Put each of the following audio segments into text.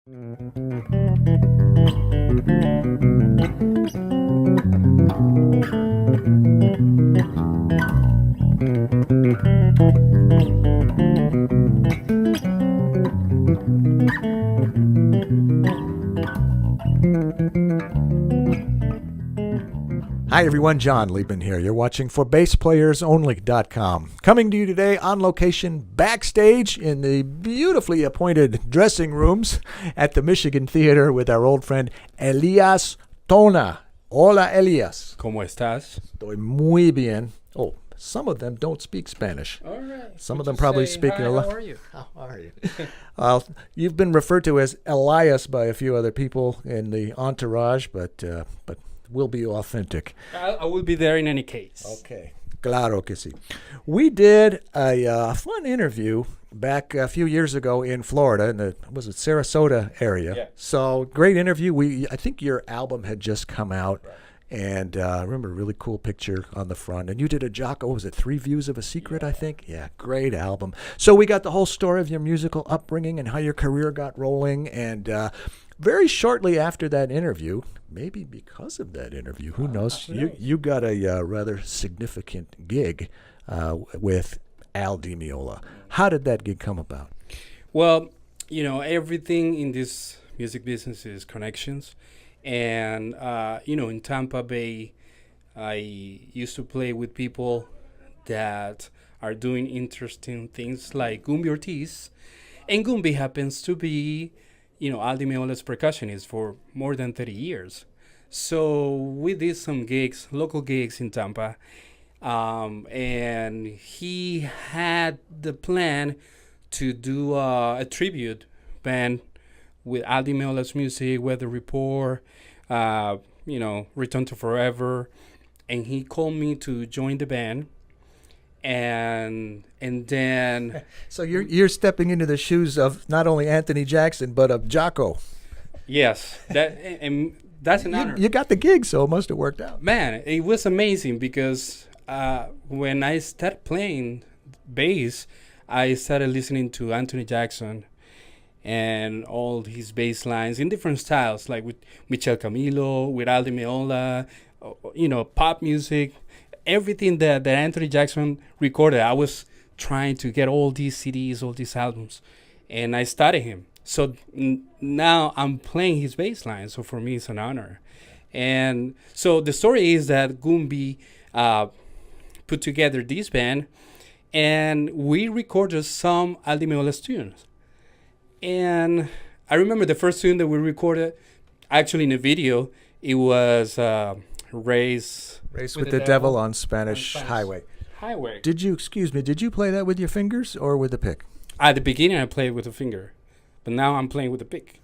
Hi everyone, John Liebman here. You're watching for BassPlayersOnly.com. Coming to you today on location backstage in the beautifully appointed dressing rooms at the Michigan Theater with our old friend Elias Tona. Hola Elias. ¿Cómo estás? Estoy muy bien. Oh, some of them don't speak Spanish. All right. Some of them probably speak hi, a lot. How are you? How are you? You've been referred to as Elias by a few other people in the entourage, but we'll be authentic. I will be there in any case. Okay. Claro que sí. We did a fun interview back a few years ago in Florida, in the Sarasota area. Yeah. So great interview. I think your album had just come out, right. And I remember a really cool picture on the front. And you did a Jocko, was it 3 Views of a Secret, I think? Yeah, great album. So we got the whole story of your musical upbringing and how your career got rolling. And very shortly after that interview, maybe because of that interview, who knows? You got a rather significant gig with Al Dimeola. How did that gig come about? Well, everything in this music business is connections. And, in Tampa Bay, I used to play with people that are doing interesting things like Gumby Ortiz. And Gumby happens to be Al Dimeola's percussionist for more than 30 years. So we did some gigs, local gigs in Tampa, and he had the plan to do a tribute band with Al Dimeola's music, Weather Report, Return to Forever, and he called me to join the band. And then so you're stepping into the shoes of not only Anthony Jackson but of Jocko. Yes, that's an honor. You got the gig, so it must have worked out. Man, it was amazing because when I started playing bass, I started listening to Anthony Jackson and all his bass lines in different styles, like with Michel Camilo, with Al Dimeola, pop music. Everything that Anthony Jackson recorded, I was trying to get all these CDs, all these albums, and I studied him. So now I'm playing his bass line, so for me it's an honor. And so the story is that Gumby put together this band, and we recorded some Al Dimeola's tunes. And I remember the first tune that we recorded, actually in a video, it was Race with the Devil on Spanish Highway. Did you play that with your fingers or with the pick? At the beginning, I played with the finger, but now I'm playing with the pick.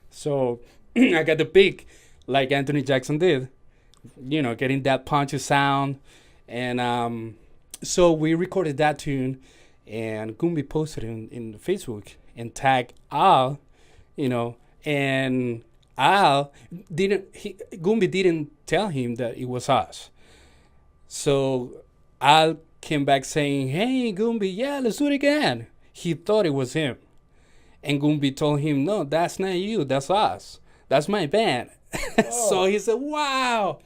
So I got the pick like Anthony Jackson did, getting that punchy sound. And so we recorded that tune, and Gumby posted it in Facebook and tagged Al, and Gumby didn't tell him that it was us. So Al came back saying, "Hey, Gumby, yeah, let's do it again." He thought it was him. And Gumby told him, "No, that's not you, that's us. That's my band." Oh. So he said, "Wow."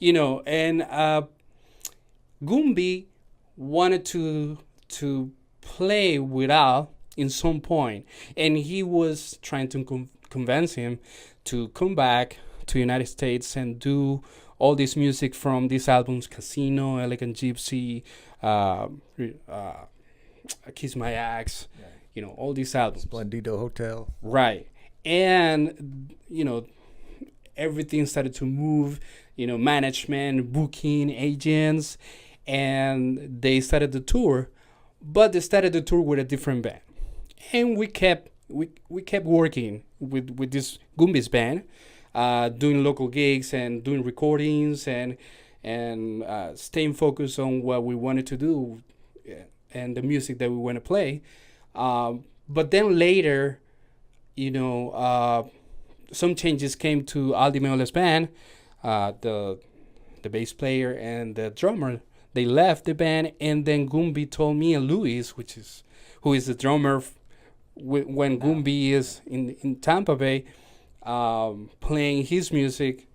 And Gumby wanted to play with Al in some point. And he was trying to convince him to come back to the United States and do all this music from these albums, Casino, Elegant Gypsy, Kiss My Axe, all these albums. Splendido Hotel. Right. And, everything started to move, management, booking, agents, and they started the tour, but they started the tour with a different band. And we kept working with this Gumby's band, doing local gigs and doing recordings and staying focused on what we wanted to do and the music that we want to play. But then later, some changes came to Al Dimeola's band. The bass player and the drummer, they left the band, and then Gumby told me and Luis, who is the drummer when Gumby is in Tampa Bay playing his music,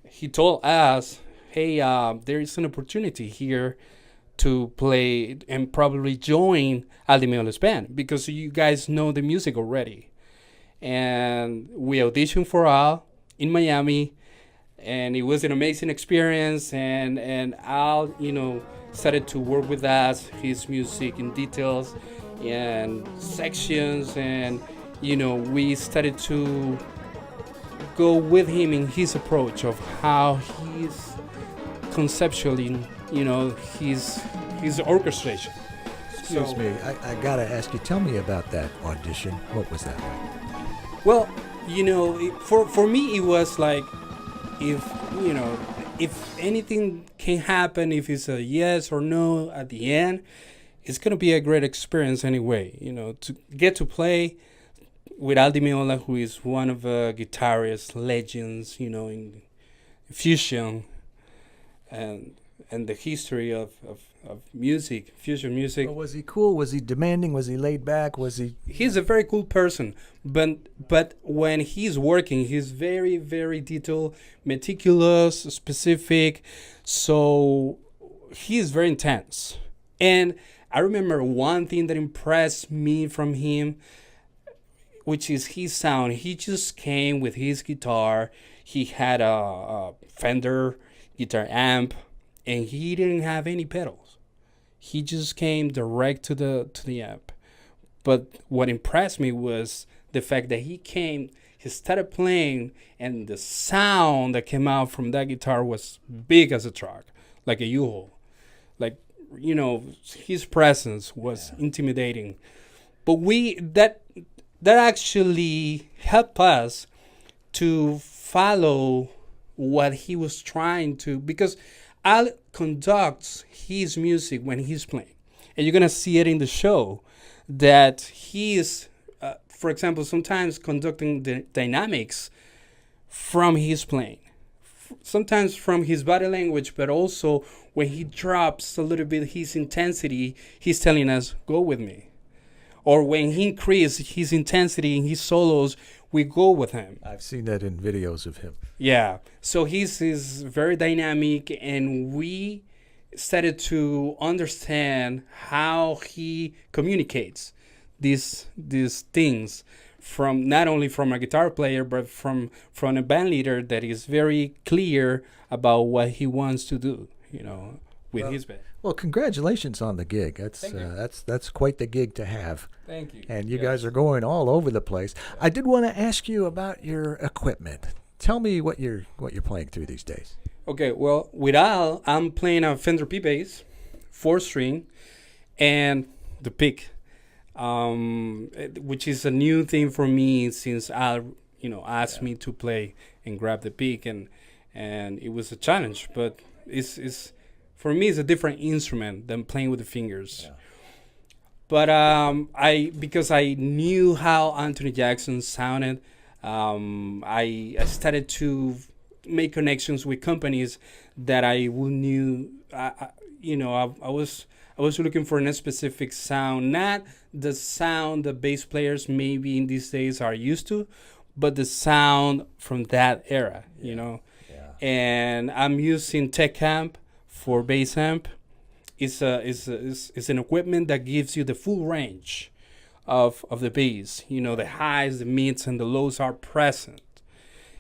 he told us, "Hey, there is an opportunity here to play and probably join Dimeola's band because you guys know the music already." And we auditioned for Al in Miami, and it was an amazing experience. And Al, started to work with us, his music in details and sections, and we started to go with him in his approach of how he's conceptually, his orchestration. Excuse me, I gotta ask you. Tell me about that audition. What was that like? Well, for me, it was like, if if anything can happen, if it's a yes or no at the end, it's gonna be a great experience anyway. To get to play with Dimeola, who is one of the guitarist legends, in fusion and the history of music, fusion music. Well, was he cool? Was he demanding? Was he laid back? Was he? He's a very cool person, but when he's working, he's very, very detailed, meticulous, specific. So he's very intense. And I remember one thing that impressed me from him, which is his sound. He just came with his guitar. He had a Fender guitar amp, and he didn't have any pedals. He just came direct to the amp. But what impressed me was the fact that he started playing, and the sound that came out from that guitar was big as a truck, like a U-Haul. Like, his presence was intimidating. But that actually helped us to follow what he was trying to, because Al conducts his music when he's playing, and you're gonna see it in the show that he is, for example, sometimes conducting the dynamics from his playing, sometimes from his body language, but also when he drops a little bit his intensity, he's telling us, "Go with me." Or when he increases his intensity in his solos, we go with him. I've seen that in videos of him. Yeah. So he's very dynamic, and we started to understand how he communicates these things, from not only from a guitar player, but from a band leader that is very clear about what he wants to do, with his band. Well, congratulations on the gig. That's quite the gig to have. Thank you. And you guys are going all over the place. I did want to ask you about your equipment. Tell me what you're playing through these days. Okay, well, with Al, I'm playing a Fender P bass, 4-string, and the pick, which is a new thing for me since Al, asked me to play and grab the pick, and it was a challenge. But it's for me, it's a different instrument than playing with the fingers. Yeah. But because I knew how Anthony Jackson sounded, I started to make connections with companies that I knew. I was looking for a specific sound, not the sound the bass players maybe in these days are used to, but the sound from that era. Yeah. And I'm using Tech Amp for bass amp. It's an equipment that gives you the full range of the bass. The highs, the mids, and the lows are present.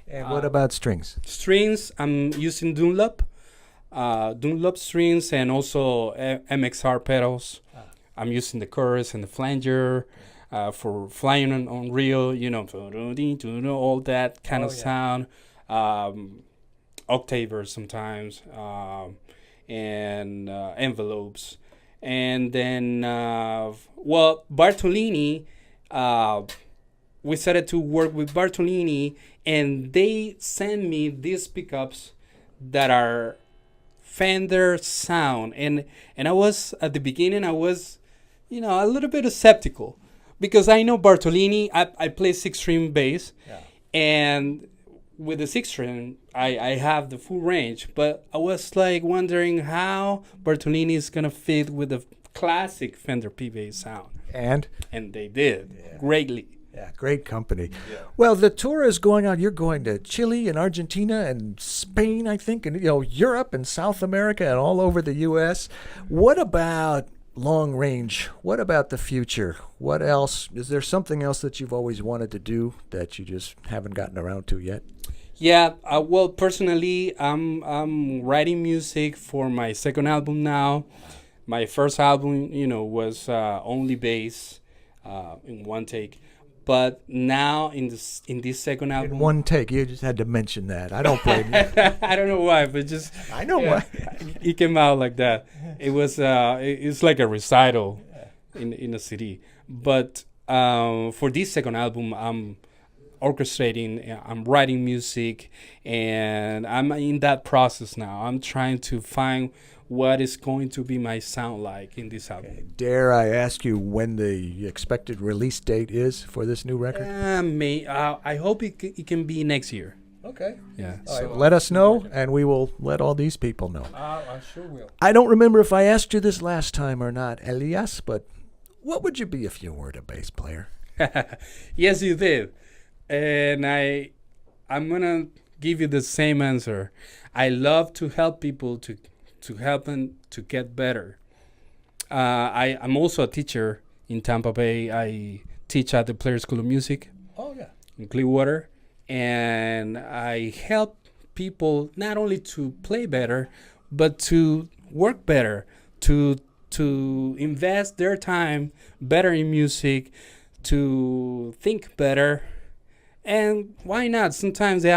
And what about strings? Strings, I'm using Dunlop strings, and also MXR pedals. I'm using the chorus and the flanger for flying on reel, all that kind of sound. Octavers sometimes. And envelopes, and then Bertolini, we started to work with Bertolini, and they send me these pickups that are Fender sound, and I was at the beginning, I was a little bit skeptical, because I know Bertolini, I play 6-string bass, and with the 6-string, I have the full range, but I was like wondering how Bertolini is gonna fit with the classic Fender P bass sound. And they did greatly. yeah, great company. Yeah. Well, the tour is going on. You're going to Chile and Argentina and Spain, I think, and Europe and South America and all over the U.S. What about long range? What about the future? What else? Is there something else that you've always wanted to do that you just haven't gotten around to yet? Yeah, well, personally, I'm writing music for my second album now. My first album, was only bass in one take. But now in this second album, In one take, you just had to mention that. I don't blame you. I don't know why, but just I know why. it came out like that. It was it's like a recital in a CD. But for this second album, I'm orchestrating, I'm writing music, and I'm in that process now. I'm trying to find what is going to be my sound like in this album. Dare I ask you when the expected release date is for this new record? I hope it can be next year. Okay. Yeah. All right, let us know, and we will let all these people know. I sure will. I don't remember if I asked you this last time or not, Elias, but what would you be if you weren't a bass player? Yes, you did. And I'm gonna give you the same answer. I love to help people to help them to get better. I'm also a teacher in Tampa Bay. I teach at the Players School of Music Oh, yeah. in Clearwater, and I help people not only to play better, but to work better, to invest their time better in music, to think better. And why not? Sometimes they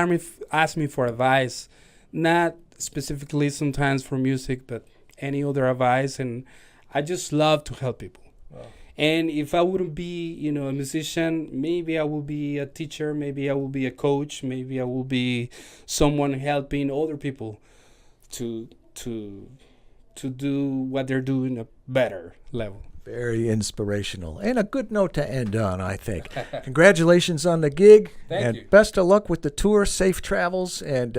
ask me for advice, not specifically sometimes for music, but any other advice. And I just love to help people. Wow. And if I wouldn't be, a musician, maybe I will be a teacher, maybe I will be a coach, maybe I will be someone helping other people to do what they're doing a better level. Very inspirational. And a good note to end on, I think. Congratulations on the gig. Thank and you. best of luck with the tour. Safe travels. And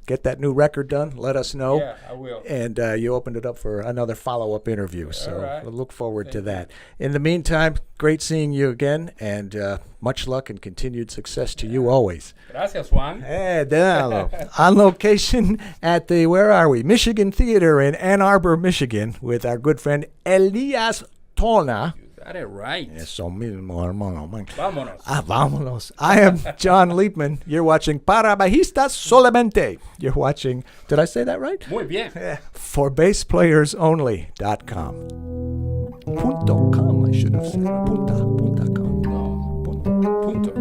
get that new record done. Let us know. Yeah, I will. And you opened it up for another follow-up interview. So right. we'll look forward to Thank that. In the meantime, great seeing you again. And much luck and continued success to you always. Gracias, Juan. Hey, Dimeola. On location at the, where are we? Michigan Theater in Ann Arbor, Michigan, with our good friend Elias Tona. You got it right. Eso mismo, hermano. Vámonos. Vámonos. I am John Liepman. You're watching Para Bajistas Solamente. You're watching, did I say that right? Muy bien. For BassPlayersOnly.com. .com, I should have said. Punta.com. No. Punto.